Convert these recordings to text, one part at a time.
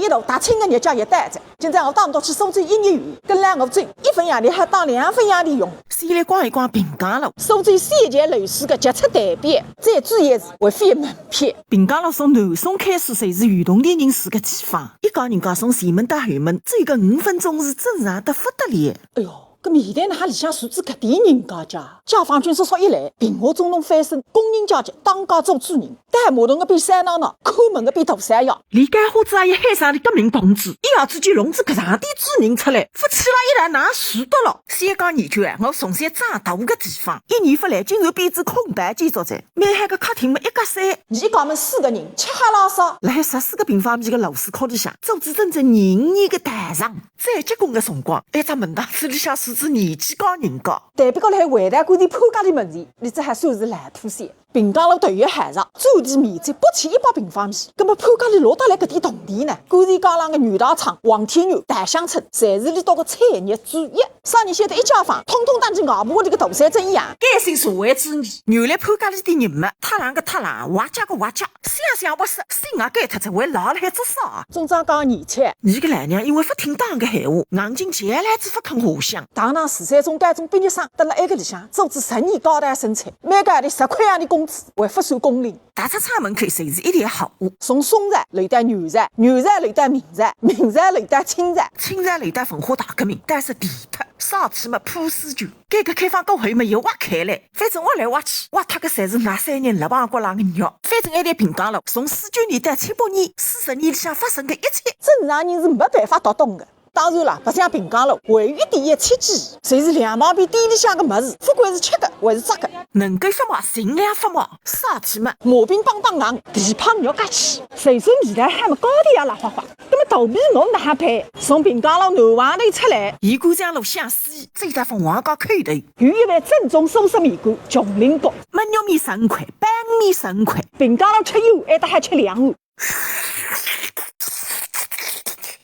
一头大清的日脚一单子。现在我带到去收走1日元，跟来我走1分洋钿还当2分洋钿用。先来逛一逛滨江路，收走3件类似的杰出代表，再注意是会费门票。滨江路从南宋开始就是原动力人士的地方。一讲人家从前门到后门，只有个5分钟是正常得不得了。哎哟！搿么现在哪里向数字搿点人家解放军叔叔一来，平和中农翻身，工人阶级当家做主人，带马桶的比三闹闹，看门的比大山摇。李干花子阿姨海上的革命同志，一下子就弄出搿上点主人出来，夫妻啦一来哪数得了？先讲研究我崇山长大个地方，1年不来竟然变成空白建筑宅，满海个客厅么一格三。你家们4个人吃喝拉撒，辣海14个平方米个螺丝壳里向，组织整整25年个大床。再结棍个辰光，一只门档子里向数字年纪高人高。代表辣海会谈馆的潘家里门前，你这还算是烂土山。滨江路对于海上占地面积不起100平方米，葛么潘家里落得来搿点同地呢？管地江浪的牛大厂、黄天牛、大乡村，侪是里到个产业主义。啥人晓得一家房，统统当进外婆的这个大山镇一样。该姓社会主义，原来潘家里的人们，太郎个太郎，瓦家个瓦家，想不死，心也该脱只会老辣海做啥？总长讲年轻，你个奶娘因为不听党个闲话，硬劲前来子不肯下乡。堂堂13中高中毕业生，得了埃个里向组织10年高台生产，每个月的10块洋的工资，还不算工龄。大出厂门口随是一条好话，从宋朝流到牛茶，牛茶流到明茶，明茶流到清茶，清茶流到文化大革命，但是地脱烧气么普世酒，改革开放过后么又挖开来，反正挖来挖去，挖脱个侪是那3年lap旁国浪的肉。反正一条滨江路，从49年到78年、40年里向发生的一切，正常人是没办法读懂的。当然啦，不像滨江路，位于第一切记，侪是两旁边店里向的么子，不管是吃的还是扎的，能够发毛，尽量发毛，烧气么麻饼棒棒硬，地胖肉夹起，随手味道还么高低也辣花花。那么豆皮侬哪哈配？从滨江路南环头出来，盐湖江路向西，最大凤凰街口头，有一碗正宗手撕面馆，琼林锅，焖肉面15块，板面15块。滨江路吃油，还得还吃2碗。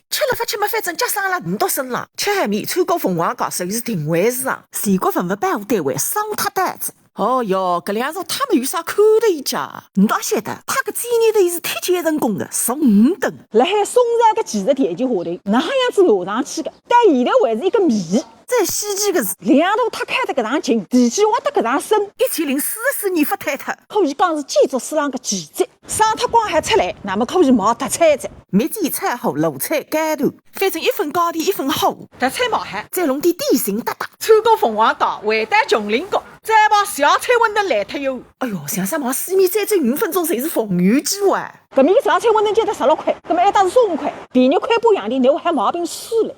吃了不吃嘛，反正脚伤了5到身了。吃海面穿过凤凰街，就是定位市场。全国文物保护单位双塔单子。哦哟，搿两座他们有啥看头一家？你倒晓得，他个专业头是铁建成功的，送5等。辣海宋朝个技术条件下头，哪样子拿上去的？但现在还是一个谜。最稀奇的是，两头他开得搿场近，地基挖得搿场深，1044年发坍脱，可以讲是建筑史上个奇迹。上脱光海出来，那么可以冒特产者。密地菜好，露菜干头，反正一份高低一份好。特产冒海，再弄点点心搭搭。穿过凤凰街，回到琼林阁，再把小菜馄饨来脱哟。哎哟，像啥往西面再走5分钟，侪是凤园机会。搿面小菜馄饨就得16块，搿么一打是15块，便宜块半洋钿，侬还毛病输了。